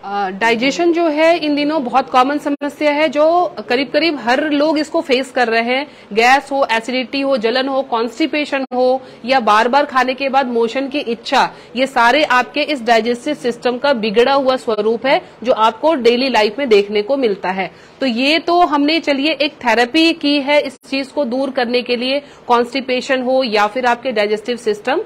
Digestion जो है इन दिनों बहुत कॉमन समस्या है, जो करीब करीब हर लोग इसको फेस कर रहे हैं। गैस हो, एसिडिटी हो, जलन हो, कॉन्स्टिपेशन हो या बार बार खाने के बाद मोशन की इच्छा, ये सारे आपके इस डाइजेस्टिव सिस्टम का बिगड़ा हुआ स्वरूप है जो आपको डेली लाइफ में देखने को मिलता है। तो ये तो हमने चलिए एक थेरेपी की है इस चीज को दूर करने के लिए, कॉन्स्टिपेशन हो या फिर आपके डाइजेस्टिव सिस्टम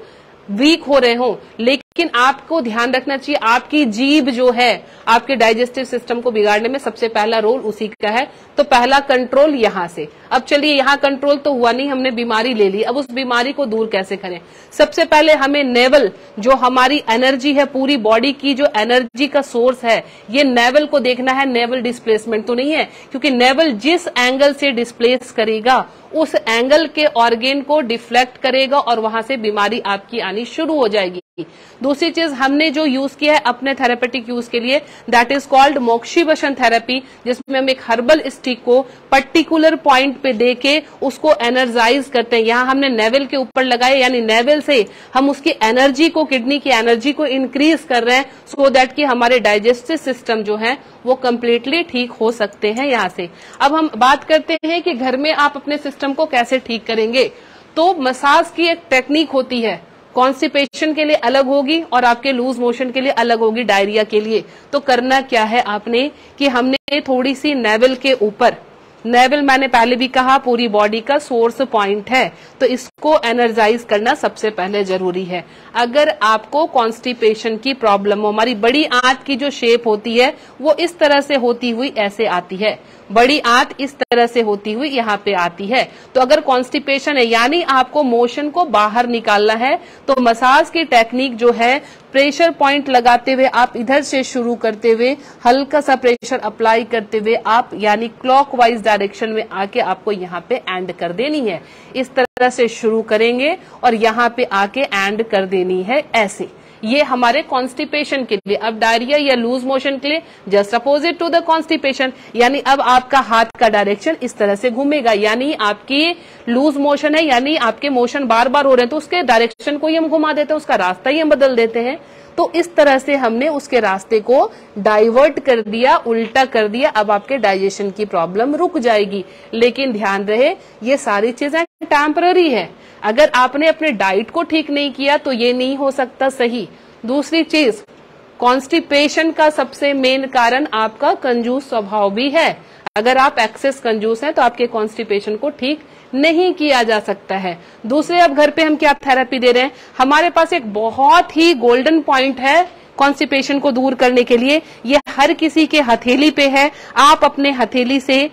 वीक हो रहे हो। लेकिन आपको ध्यान रखना चाहिए, आपकी जीभ जो है आपके डाइजेस्टिव सिस्टम को बिगाड़ने में सबसे पहला रोल उसी का है। तो पहला कंट्रोल यहां से। अब चलिए, यहां कंट्रोल तो हुआ नहीं, हमने बीमारी ले ली, अब उस बीमारी को दूर कैसे करें? सबसे पहले हमें नेवल, जो हमारी एनर्जी है, पूरी बॉडी की जो एनर्जी का सोर्स है, ये नेवल को देखना है। नेवल डिस्प्लेसमेंट तो नहीं है, क्योंकि नेवल जिस एंगल से डिस्प्लेस करेगा उस एंगल के ऑर्गेन को डिफ्लेक्ट करेगा और वहां से बीमारी आपकी आनी शुरू हो जाएगी। दूसरी चीज हमने जो यूज किया है अपने थेरेपेटिक यूज के लिए, दैट इज कॉल्ड मोक्षिबशन थेरेपी, जिसमें हम एक हर्बल स्टिक को पर्टिकुलर पॉइंट पे देके उसको एनर्जाइज करते हैं। यहां हमने नेवल के ऊपर लगाए, यानी नेवल से हम उसकी एनर्जी को, किडनी की एनर्जी को इंक्रीज कर रहे हैं, सो दैट कि हमारे डाइजेस्टिव सिस्टम जो है वो कंप्लीटली ठीक हो सकते हैं। यहां से अब हम बात करते हैं कि घर में आप अपने सिस्टम को कैसे ठीक करेंगे। तो मसाज की एक टेक्निक होती है, कॉन्स्टिपेशन के लिए अलग होगी और आपके लूज मोशन के लिए अलग होगी, डायरिया के लिए। तो करना क्या है आपने कि हमने थोड़ी सी नेवल के ऊपर, नेवल मैंने पहले भी कहा पूरी बॉडी का सोर्स पॉइंट है, तो इसको एनर्जाइज करना सबसे पहले जरूरी है। अगर आपको कॉन्स्टिपेशन की प्रॉब्लम हो, हमारी बड़ी आंत की जो शेप होती है वो इस तरह से होती हुई ऐसे आती है, बड़ी आंत इस तरह से होती हुई यहाँ पे आती है। तो अगर कॉन्स्टिपेशन है, यानी आपको मोशन को बाहर निकालना है, तो मसाज की टेक्निक जो है, प्रेशर पॉइंट लगाते हुए आप इधर से शुरू करते हुए हल्का सा प्रेशर अप्लाई करते हुए आप यानी क्लॉकवाइज डायरेक्शन में आके आपको यहाँ पे एंड कर देनी है। इस तरह से शुरू करेंगे और यहाँ पे आके एंड कर देनी है ऐसे। ये हमारे कॉन्स्टिपेशन के लिए। अब डायरिया या लूज मोशन के लिए just opposite to the constipation, यानी अब आपका हाथ का डायरेक्शन इस तरह से घूमेगा, यानी आपकी लूज मोशन है, यानी आपके मोशन बार बार हो रहे हैं, तो उसके डायरेक्शन को ही हम घुमा देते हैं, उसका रास्ता ही हम बदल देते हैं। तो इस तरह से हमने उसके रास्ते को डाइवर्ट कर दिया, उल्टा कर दिया। अब आपके डाइजेशन की प्रॉब्लम रुक जाएगी। लेकिन ध्यान रहे, ये सारी चीजें टेम्पररी है। अगर आपने अपने डाइट को ठीक नहीं किया तो ये नहीं हो सकता सही। दूसरी चीज, कॉन्स्टिपेशन का सबसे मेन कारण आपका कंजूस स्वभाव भी है। अगर आप एक्सेस कंजूस हैं तो आपके कॉन्स्टिपेशन को ठीक नहीं किया जा सकता है। दूसरे, अब घर पे हम क्या थेरेपी दे रहे हैं, हमारे पास एक बहुत ही गोल्डन पॉइंट है कॉन्स्टिपेशन को दूर करने के लिए। ये हर किसी के हथेली पे है। आप अपने हथेली से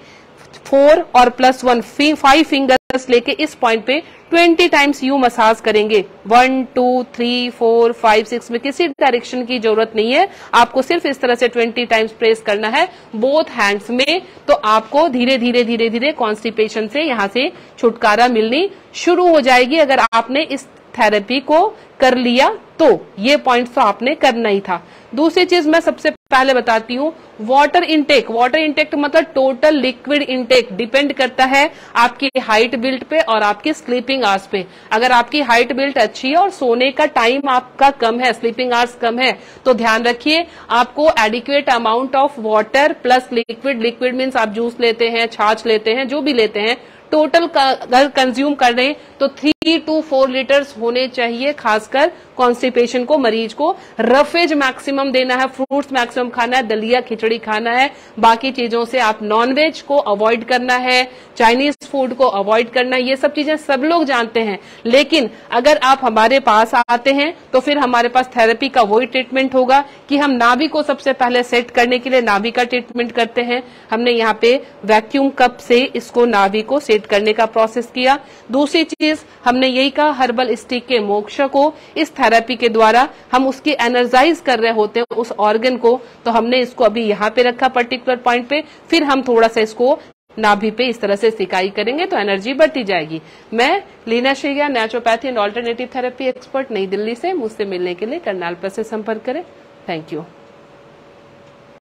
4 और +1 5 फिंगर्स लेके इस पॉइंट पे 20 टाइम्स यू मसाज करेंगे। 1 2 3 4 5 6 में किसी डायरेक्शन की जरूरत नहीं है, आपको सिर्फ इस तरह से 20 टाइम्स प्रेस करना है बोथ हैंड्स में। तो आपको धीरे धीरे धीरे धीरे कॉन्स्टिपेशन से यहाँ से छुटकारा मिलनी शुरू हो जाएगी। अगर आपने इस थेरेपी को कर लिया तो ये पॉइंट तो आपने करना ही था। दूसरी चीज मैं सबसे पहले बताती हूँ, वाटर इंटेक। वाटर इंटेक मतलब टोटल लिक्विड इंटेक डिपेंड करता है आपकी हाइट बिल्ट पे और आपकी स्लीपिंग आवर्स पे। अगर आपकी हाइट बिल्ट अच्छी है और सोने का टाइम आपका कम है, स्लीपिंग आवर्स कम है, तो ध्यान रखिए आपको adequate amount of water plus liquid, liquid means आप जूस लेते हैं, छाछ लेते हैं, जो भी लेते हैं, टोटल अगर कंज्यूम कर रहे हैं तो 3 to 4 लीटर्स होने चाहिए। खासकर कॉन्स्टिपेशन को मरीज को रफेज मैक्सिमम देना है, फ्रूट्स मैक्सिमम खाना है, दलिया खिचड़ी खाना है। बाकी चीजों से आप नॉनवेज को अवॉइड करना है, चाइनीज फूड को अवॉइड करना है। ये सब चीजें सब लोग जानते हैं। लेकिन अगर आप हमारे पास आते हैं तो फिर हमारे पास थेरेपी का वही ट्रीटमेंट होगा कि हम नाभि को सबसे पहले सेट करने के लिए नाभि का ट्रीटमेंट करते हैं। हमने यहाँ पे वैक्यूम कप से इसको नाभि को सेट करने का प्रोसेस किया। दूसरी चीज हमने यही कहा, हर्बल स्टिक के मोक्ष को इस थेरेपी के द्वारा हम उसकी एनर्जाइज कर रहे होते हैं उस ऑर्गन को। तो हमने इसको अभी यहाँ पे रखा पर्टिकुलर पॉइंट पे, फिर हम थोड़ा सा इसको नाभि पे इस तरह से सिकाई करेंगे तो एनर्जी बढ़ती जाएगी। मैं Leena Shegia, naturopathy and alternative therapy expert, नई दिल्ली से। मुझसे मिलने के लिए करनाल पर से संपर्क करें। Thank you.